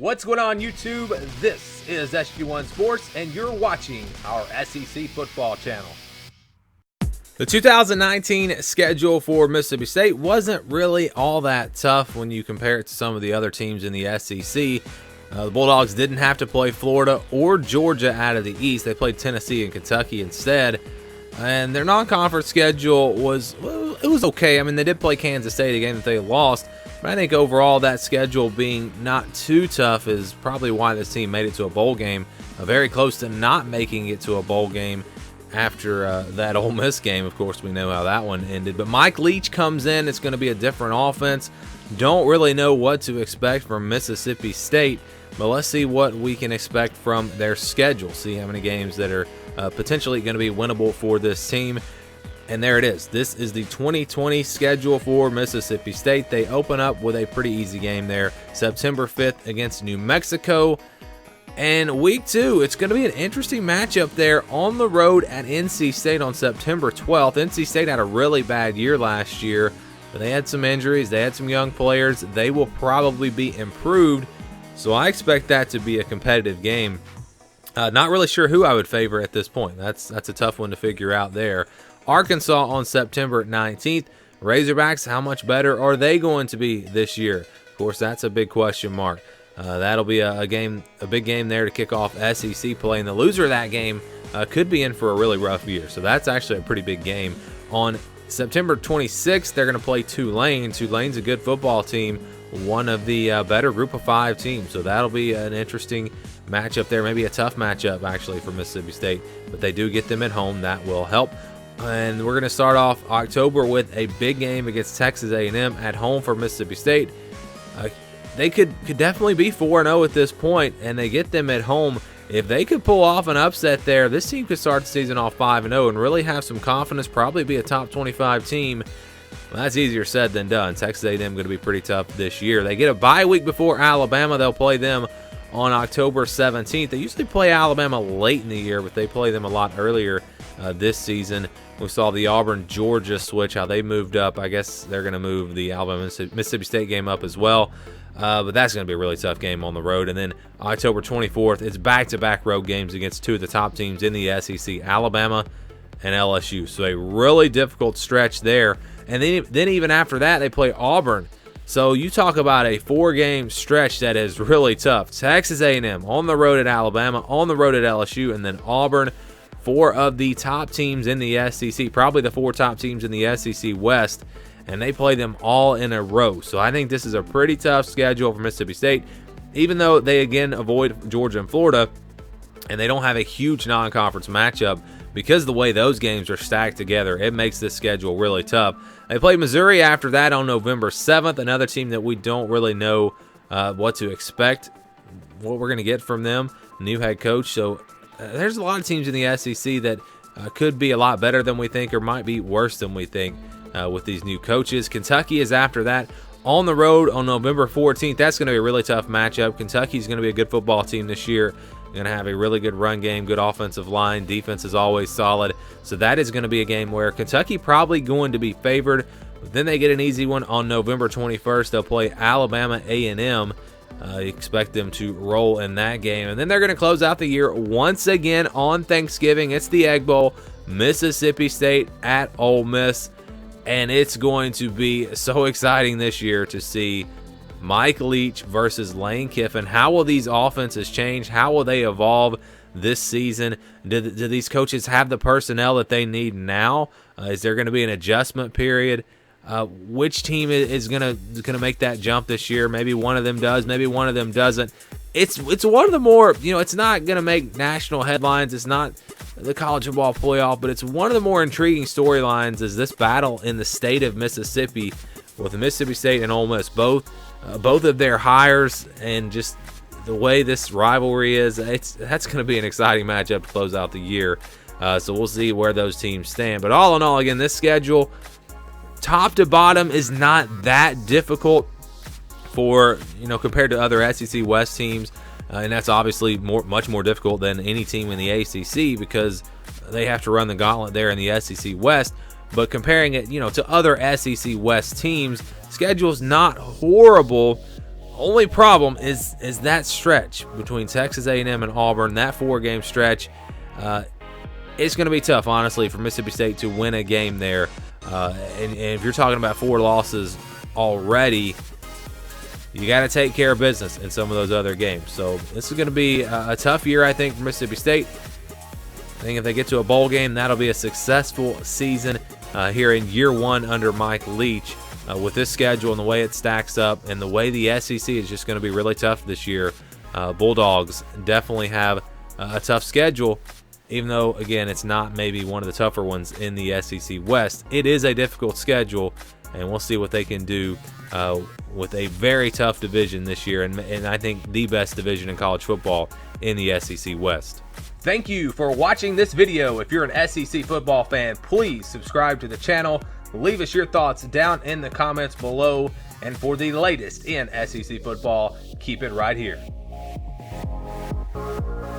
What's going on, YouTube? This is SG1 Sports, and you're watching our SEC football channel. The 2019 schedule for Mississippi State wasn't really all that tough when you compare it to some of the other teams in the SEC. The Bulldogs didn't have to play Florida or Georgia out of the East. They played Tennessee and Kentucky instead. And their non-conference schedule was okay. I mean, they did play Kansas State, a game that they lost. But I think overall that schedule being not too tough is probably why this team made it to a bowl game. Very close to not making it to a bowl game after that Ole Miss game. Of course, we know how that one ended. But Mike Leach comes in. It's going to be a different offense. Don't really know what to expect from Mississippi State. But let's see what we can expect from their schedule. See how many games that are potentially going to be winnable for this team. And there it is. This is the 2020 schedule for Mississippi State. They open up with a pretty easy game there, September 5th against New Mexico. And week 2, it's going to be an interesting matchup there on the road at NC State on September 12th. NC State had a really bad year last year, but they had some injuries. They had some young players. They will probably be improved. So I expect that to be a competitive game. Not really sure who I would favor at this point. That's a tough one to figure out there. Arkansas on September 19th. Razorbacks, how much better are they going to be this year? Of course, that's a big question mark. That'll be a big game there to kick off SEC play, and the loser of that game could be in for a really rough year. So that's actually a pretty big game. On September 26th, they're going to play Tulane. Tulane's a good football team, one of the better Group of 5 teams. So that'll be an interesting matchup there, maybe a tough matchup actually for Mississippi State, but they do get them at home. That will help. And we're going to start off October with a big game against Texas A&M at home for Mississippi State. They could definitely be 4-0 at this point, and they get them at home. If they could pull off an upset there, this team could start the season off 5-0 and really have some confidence, probably be a top 25 team. Well, that's easier said than done. Texas A&M going to be pretty tough this year. They get a bye week before Alabama. They'll play them on October 17th. They usually play Alabama late in the year, but they play them a lot earlier this season. We saw the Auburn-Georgia switch, how they moved up. I guess they're going to move the Alabama-Mississippi State game up as well. But that's going to be a really tough game on the road. And then October 24th, it's back-to-back road games against 2 of the top teams in the SEC, Alabama and LSU. So a really difficult stretch there. And then even after that, they play Auburn. So you talk about a 4-game stretch that is really tough. Texas A&M on the road at Alabama, on the road at LSU, and then Auburn. 4 of the top teams in the SEC, probably the 4 top teams in the SEC West, and they play them all in a row. So I think this is a pretty tough schedule for Mississippi State, even though they again avoid Georgia and Florida, and they don't have a huge non-conference matchup. Because of the way those games are stacked together, it makes this schedule really tough. They play Missouri after that on November 7th, another team that we don't really know what to expect, what we're going to get from them, new head coach. So there's a lot of teams in the SEC that could be a lot better than we think or might be worse than we think with these new coaches. Kentucky is after that on the road on November 14th. That's going to be a really tough matchup. Kentucky's going to be a good football team this year. Going to have a really good run game, good offensive line. Defense is always solid. So that is going to be a game where Kentucky probably going to be favored. But then they get an easy one on November 21st. They'll play Alabama A&M. Expect them to roll in that game. And then they're going to close out the year once again on Thanksgiving. It's the Egg Bowl, Mississippi State at Ole Miss. And it's going to be so exciting this year to see Mike Leach versus Lane Kiffin. How will these offenses change? How will they evolve this season? Do these coaches have the personnel that they need now? Is there going to be an adjustment period? Which team is gonna make that jump this year? Maybe one of them does, maybe one of them doesn't. It's one of the more, it's not gonna make national headlines. It's not the college football playoff, but it's one of the more intriguing storylines is this battle in the state of Mississippi with Mississippi State and Ole Miss. Both of their hires and just the way this rivalry is, that's going to be an exciting matchup to close out the year. So we'll see where those teams stand. But all in all, again, this schedule, top to bottom, is not that difficult for, compared to other SEC West teams. And that's obviously much more difficult than any team in the ACC because they have to run the gauntlet there in the SEC West. But comparing it, to other SEC West teams, schedule's not horrible Only problem is that stretch between Texas A&M and Auburn, that 4-game stretch. It's going to be tough, honestly, for Mississippi State to win a game there. And if you're talking about 4 losses already, you got to take care of business in some of those other games. So this is going to be a tough year, I think, for Mississippi State. I think if they get to a bowl game, that'll be a successful season here in year 1 under Mike Leach. With this schedule and the way it stacks up and the way the SEC is just going to be really tough this year, Bulldogs definitely have a tough schedule, even though, again, it's not maybe one of the tougher ones in the SEC West. It is a difficult schedule, and we'll see what they can do with a very tough division this year, and I think the best division in college football in the SEC West. Thank you for watching this video. If you're an SEC football fan, please subscribe to the channel. Leave us your thoughts down in the comments below. And for the latest in SEC football, keep it right here.